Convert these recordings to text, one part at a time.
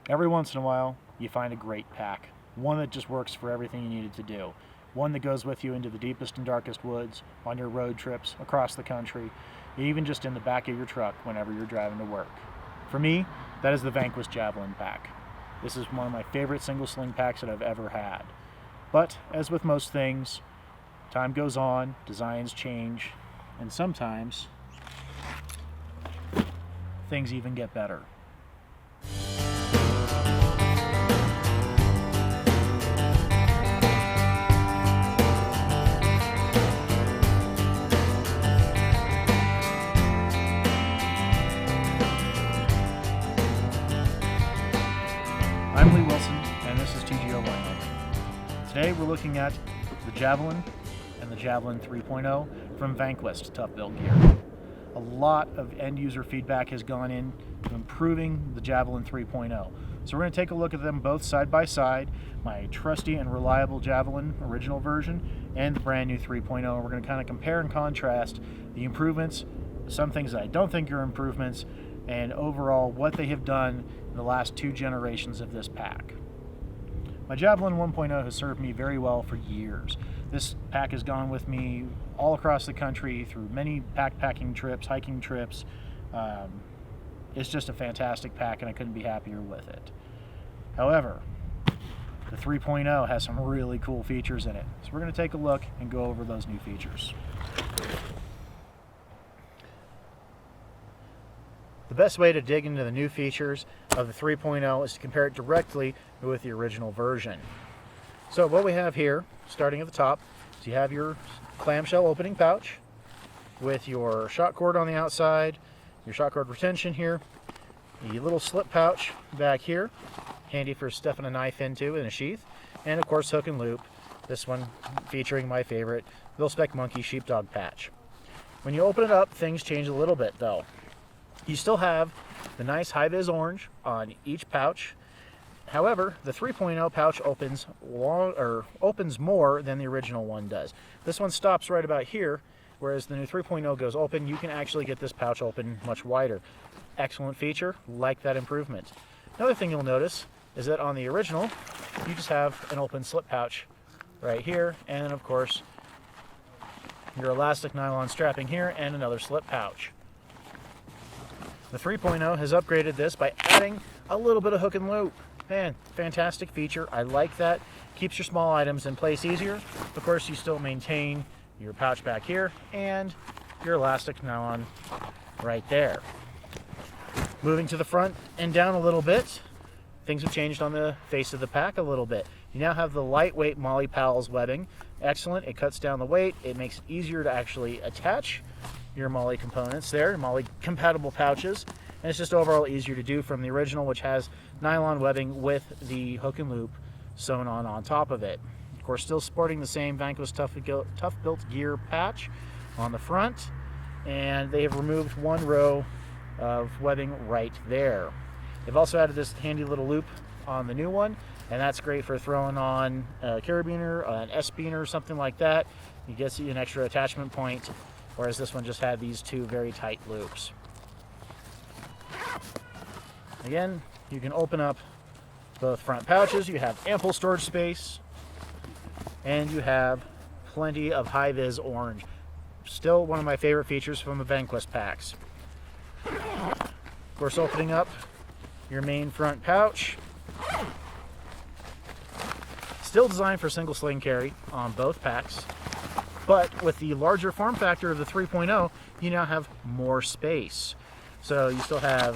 Every once in a while, you find a great pack, one that just works for everything you need it to do, one that goes with you into the deepest and darkest woods, on your road trips, across the country, even just in the back of your truck whenever you're driving to work. For me, that is the Vanquest Javelin pack. This is one of my favorite single sling packs that I've ever had. But, as with most things, time goes on, designs change, and sometimes things even get better. I'm Lee Wilson, and this is TGO Lineup. Today we're looking at the Javelin and the Javelin 3.0 from Vanquest Tough Built Gear. A lot of end-user feedback has gone into improving the Javelin 3.0. So we're going to take a look at them both side by side, my trusty and reliable Javelin original version and the brand new 3.0. We're going to kind of compare and contrast the improvements, some things that I don't think are improvements, and overall what they have done in the last two generations of this pack. My Javelin 1.0 has served me very well for years. This pack has gone with me all across the country through many backpacking trips, hiking trips. It's just a fantastic pack and I couldn't be happier with it. However, the 3.0 has some really cool features in it. So we're going to take a look and go over those new features. The best way to dig into the new features of the 3.0 is to compare it directly with the original version. So what we have here, starting at the top, is you have your clamshell opening pouch with your shot cord on the outside, your shot cord retention here, the little slip pouch back here, handy for stuffing a knife into in a sheath, and of course hook and loop, this one featuring my favorite Mil-Spec Monkey sheepdog patch. When you open it up, things change a little bit though. You still have the nice high-vis orange on each pouch. However, the 3.0 pouch opens more than the original one does. This one stops right about here, whereas the new 3.0 goes open. You can actually get this pouch open much wider. Excellent feature, like that improvement. Another thing you'll notice is that on the original, you just have an open slip pouch right here, and of course, your elastic nylon strapping here, and another slip pouch. The 3.0 has upgraded this by adding a little bit of hook and loop. Man, fantastic feature. I like that. Keeps your small items in place easier. Of course, you still maintain your pouch back here and your elastic nylon right there. Moving to the front and down a little bit, things have changed on the face of the pack a little bit. You now have the lightweight Molly Powell's webbing. Excellent. It cuts down the weight. It makes it easier to actually attach your Molly components there, Molly compatible pouches, and it's just overall easier to do from the original, which has nylon webbing with the hook and loop sewn on top of it. Of course, still sporting the same Vanquest Tough Built Gear patch on the front, and they have removed one row of webbing right there. They've also added this handy little loop on the new one, and that's great for throwing on a carabiner, an S-beaner, something like that. It gets you an extra attachment point, whereas this one just had these two very tight loops. Again, you can open up both front pouches. You have ample storage space, and you have plenty of high-vis orange. Still one of my favorite features from the Vanquest packs. Of course, opening up your main front pouch. Still designed for single sling carry on both packs. But with the larger form factor of the 3.0, you now have more space. So you still have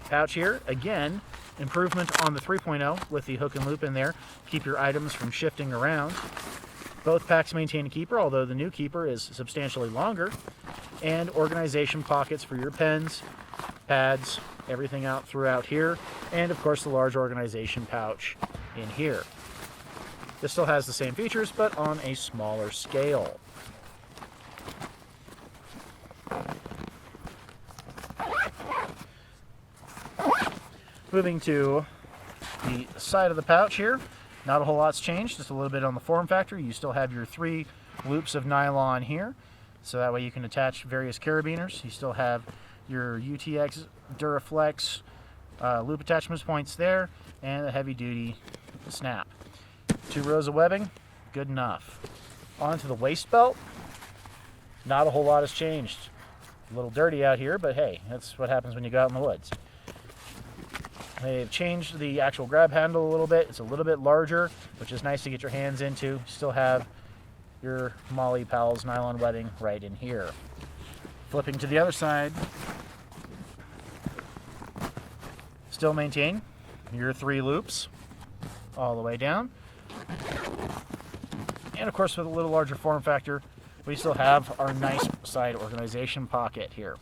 pouch here. Again, improvement on the 3.0 with the hook and loop in there. Keep your items from shifting around. Both packs maintain a keeper, although the new keeper is substantially longer. And organization pockets for your pens, pads, everything out throughout here. And of course the large organization pouch in here. This still has the same features, but on a smaller scale. Moving to the side of the pouch here, not a whole lot's changed, just a little bit on the form factor. You still have your 3 loops of nylon here, so that way you can attach various carabiners. You still have your UTX Duraflex loop attachment points there, and a heavy-duty snap. 2 rows of webbing, good enough. Onto the waist belt. Not a whole lot has changed. A little dirty out here, but hey, that's what happens when you go out in the woods. They've changed the actual grab handle a little bit. It's a little bit larger, which is nice to get your hands into. Still have your Molly Pals nylon webbing right in here. Flipping to the other side, still maintain your 3 loops all the way down. And of course, with a little larger form factor, we still have our nice side organization pocket here.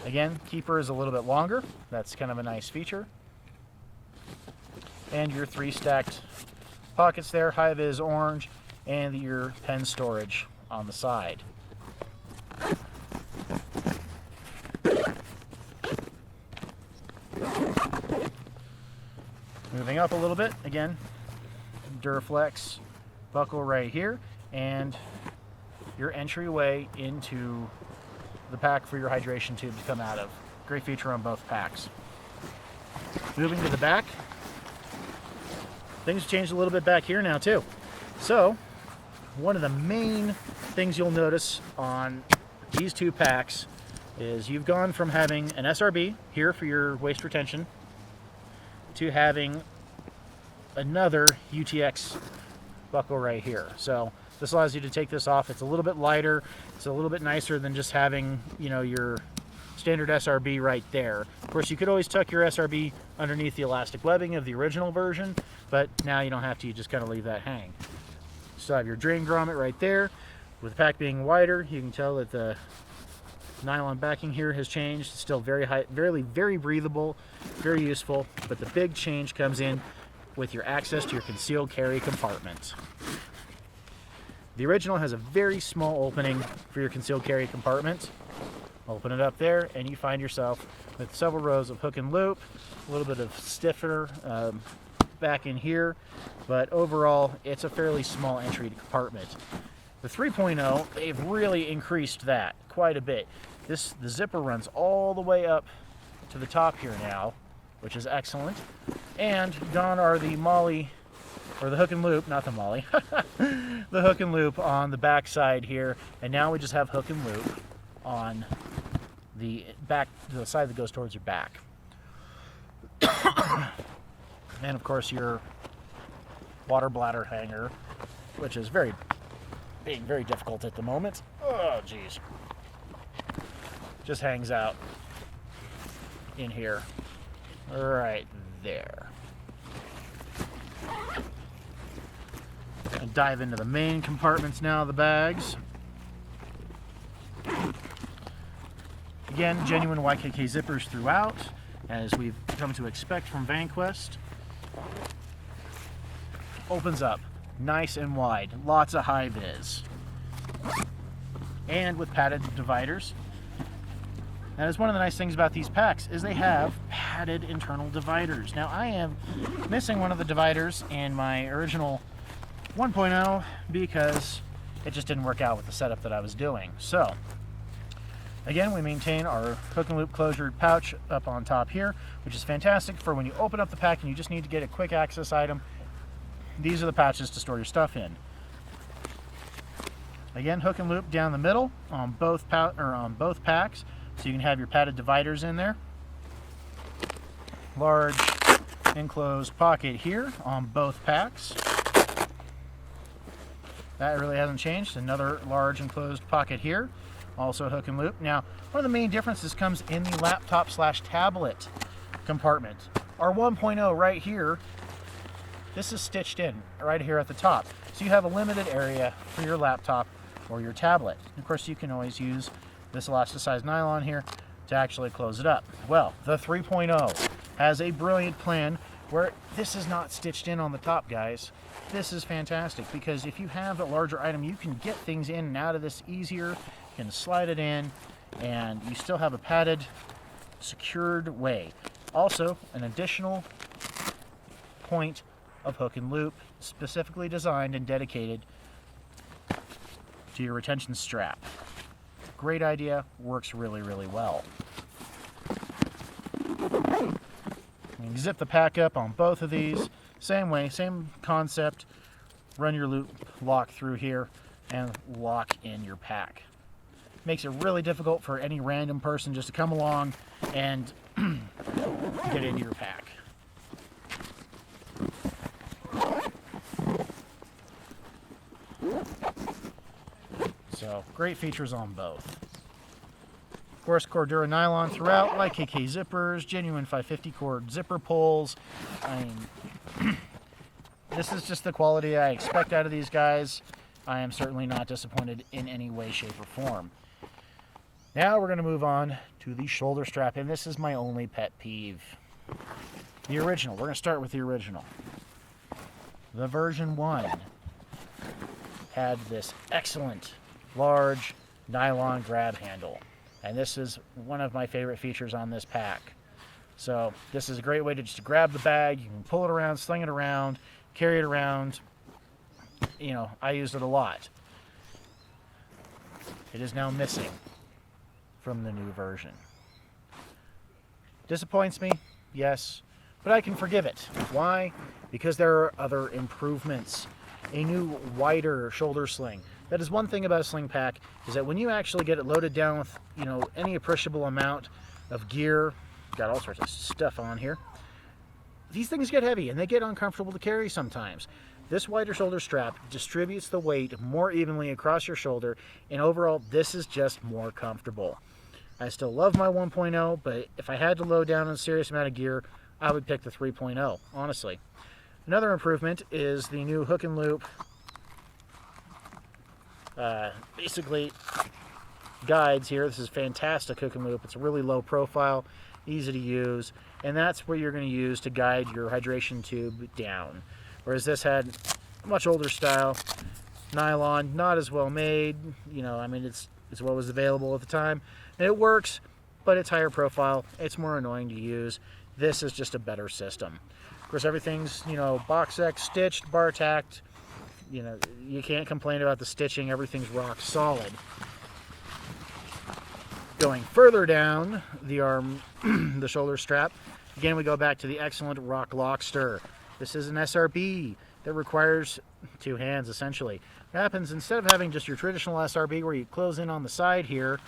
Again, keeper is a little bit longer. That's kind of a nice feature. And your 3 stacked pockets there, high-vis orange, and your pen storage on the side. Moving up a little bit, again, Duraflex buckle right here, and your entryway into the pack for your hydration tube to come out of. Great feature on both packs. Moving to the back, things changed a little bit back here now too. So, one of the main things you'll notice on these 2 packs is you've gone from having an SRB here for your waist retention to having another UTX buckle right here. So this allows you to take this off. It's a little bit lighter. It's a little bit nicer than just having, your standard SRB right there. Of course, you could always tuck your SRB underneath the elastic webbing of the original version, but now you don't have to. You just kind of leave that hang. So have your drain grommet right there. With the pack being wider, you can tell that the nylon backing here has changed. It's still very high, very breathable, very useful, but the big change comes in with your access to your concealed carry compartment. The original has a very small opening for your concealed carry compartment. Open it up there and you find yourself with several rows of hook and loop, a little bit of stiffer back in here, but overall it's a fairly small entry compartment. The 3.0, they've really increased that quite a bit. The zipper runs all the way up to the top here now, which is excellent. And gone are the Molly, or the hook and loop, not the Molly, the hook and loop on the back side here, and now we just have hook and loop on the back, the side that goes towards your back. And of course your water bladder hanger, which is being very difficult at the moment. Oh geez. Just hangs out in here. Right there. And dive into the main compartments now of the bags. Again, genuine YKK zippers throughout, as we've come to expect from Vanquest. Opens up nice and wide, lots of high vis, and with padded dividers. That is one of the nice things about these packs, is they have padded internal dividers. Now I am missing one of the dividers in my original 1.0 because it just didn't work out with the setup that I was doing. So again, we maintain our hook and loop closure pouch up on top here, which is fantastic for when you open up the pack and you just need to get a quick access item. These are the pouches to store your stuff in. Again, hook and loop down the middle on both packs, so you can have your padded dividers in there. Large enclosed pocket here on both packs. That really hasn't changed. Another large enclosed pocket here, also hook and loop. Now, one of the main differences comes in the laptop/tablet compartment. Our 1.0 right here, this is stitched in right here at the top. So you have a limited area for your laptop or your tablet. Of course, you can always use this elasticized nylon here to actually close it up. Well, the 3.0 has a brilliant plan where this is not stitched in on the top, guys. This is fantastic because if you have a larger item, you can get things in and out of this easier. You can slide it in and you still have a padded, secured way. Also, an additional point of hook and loop specifically designed and dedicated to your retention strap. Great idea, works really, really well. You can zip the pack up on both of these. Same way, same concept. Run your loop lock through here and lock in your pack. Makes it really difficult for any random person just to come along and get into your pack. So, great features on both. Of course, Cordura nylon throughout, YKK zippers, genuine 550 cord zipper pulls. I mean, this is just the quality I expect out of these guys. I am certainly not disappointed in any way, shape, or form. Now we're going to move on to the shoulder strap, and this is my only pet peeve. The original. We're going to start with the original. The version 1 had this excellent large nylon grab handle, and this is one of my favorite features on this pack. So this is a great way to just grab the bag. You can pull it around, sling it around, carry it around. You know, I used it a lot. It is now missing from the new version. Disappoints me, yes, but I can forgive it. Why? Because there are other improvements. A new wider shoulder sling. That is one thing about a sling pack, is that when you actually get it loaded down with, you know, any appreciable amount of gear, got all sorts of stuff on here, these things get heavy and they get uncomfortable to carry sometimes. This wider shoulder strap distributes the weight more evenly across your shoulder, and overall this is just more comfortable. I still love my 1.0, but if I had to load down a serious amount of gear, I would pick the 3.0, honestly. Another improvement is the new hook and loop, basically guides here. This is fantastic hook and loop. It's a really low profile, easy to use, and that's where you're going to use to guide your hydration tube down. Whereas this had a much older style, nylon, not as well made. You know, I mean, it's what was available at the time, and it works, but it's higher profile. It's more annoying to use. This is just a better system. Of course, everything's, you know, box X stitched, bar tacked. You know, you can't complain about the stitching. Everything's rock solid. Going further down the arm, the shoulder strap, again we go back to the excellent Rock Lockster. This is an SRB that requires two hands, essentially. What happens, instead of having just your traditional SRB where you close in on the side here,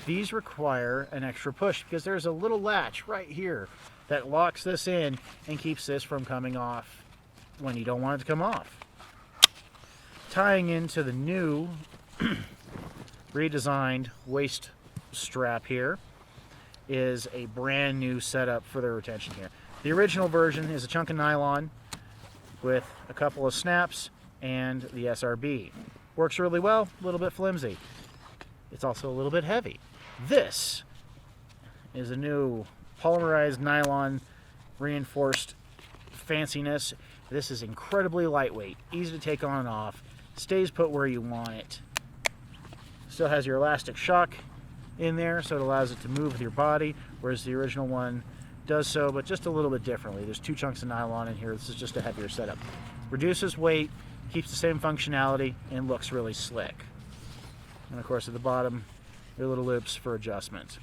these require an extra push because there's a little latch right here that locks this in and keeps this from coming off when you don't want it to come off. Tying into the new redesigned waist strap here is a brand new setup for the retention here. The original version is a chunk of nylon with a couple of snaps and the SRB. Works really well, a little bit flimsy. It's also a little bit heavy. This is a new polymerized nylon reinforced fanciness. This is incredibly lightweight, easy to take on and off, stays put where you want it. Still has your elastic shock in there, so it allows it to move with your body, whereas the original one does so, but just a little bit differently. There's two chunks of nylon in here. This is just a heavier setup. Reduces weight, keeps the same functionality, and looks really slick. And of course at the bottom, your little loops for adjustment.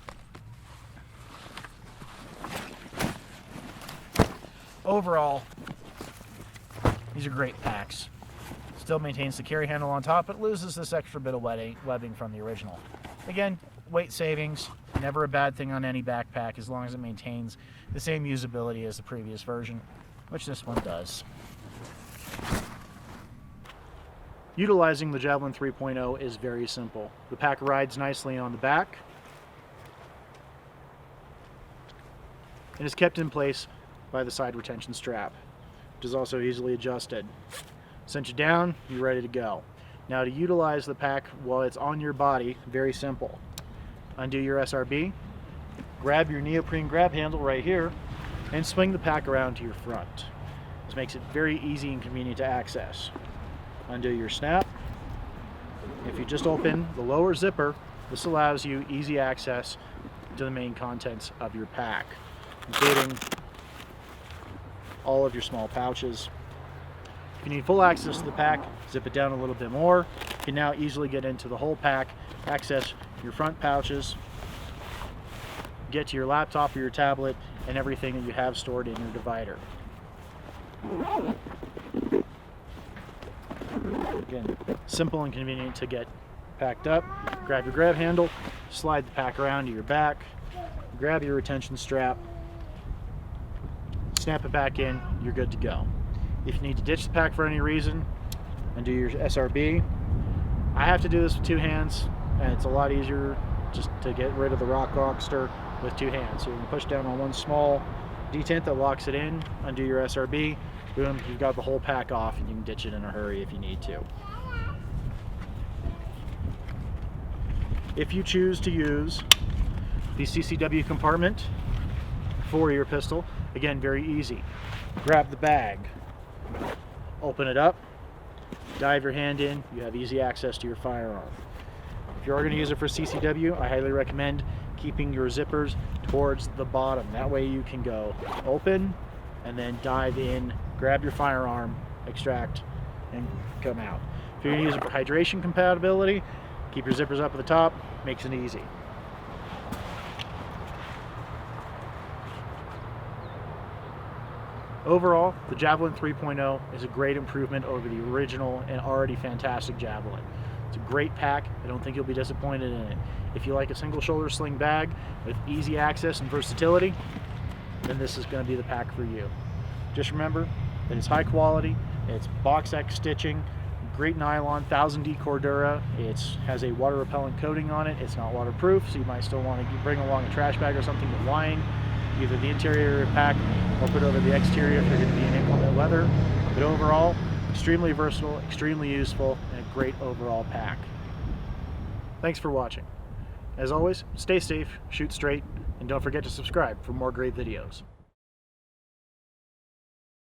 Overall, these are great packs. Still maintains the carry handle on top, but loses this extra bit of webbing from the original. Again, weight savings, never a bad thing on any backpack as long as it maintains the same usability as the previous version, which this one does. Utilizing the Javelin 3.0 is very simple. The pack rides nicely on the back and is kept in place by the side retention strap, which is also easily adjusted. Cinch it down, you're ready to go. Now to utilize the pack while it's on your body, very simple. Undo your SRB, grab your neoprene grab handle right here, and swing the pack around to your front. This makes it very easy and convenient to access. Undo your snap. If you just open the lower zipper, this allows you easy access to the main contents of your pack, including all of your small pouches. If you need full access to the pack, zip it down a little bit more. You can now easily get into the whole pack, access your front pouches, get to your laptop or your tablet and everything that you have stored in your divider. Again, simple and convenient to get packed up. Grab your grab handle, slide the pack around to your back, grab your retention strap, snap it back in, you're good to go. If you need to ditch the pack for any reason and do your SRB, I have to do this with two hands, and it's a lot easier just to get rid of the rock lobster with two hands. So you can push down on one small detent that locks it in, undo your SRB, boom, you've got the whole pack off, and you can ditch it in a hurry if you need to. If you choose to use the CCW compartment for your pistol, again, very easy. Grab the bag, open it up, dive your hand in, you have easy access to your firearm. If you are going to use it for CCW, I highly recommend keeping your zippers towards the bottom. That way you can go open and then dive in, grab your firearm, extract, and come out. If you're going to use it for hydration compatibility, keep your zippers up at the top, makes it easy. Overall, the Javelin 3.0 is a great improvement over the original and already fantastic Javelin. It's a great pack. I don't think you'll be disappointed in it. If you like a single shoulder sling bag with easy access and versatility, then this is going to be the pack for you. Just remember that it's high quality, it's box X stitching, great nylon, 1000D Cordura. It has a water repellent coating on it. It's not waterproof, so you might still want to bring along a trash bag or something to line either the interior of the pack or put over the exterior if you're going to be in inclement weather. But overall, extremely versatile, extremely useful, and a great overall pack. Thanks for watching. As always, stay safe, shoot straight, and don't forget to subscribe for more great videos.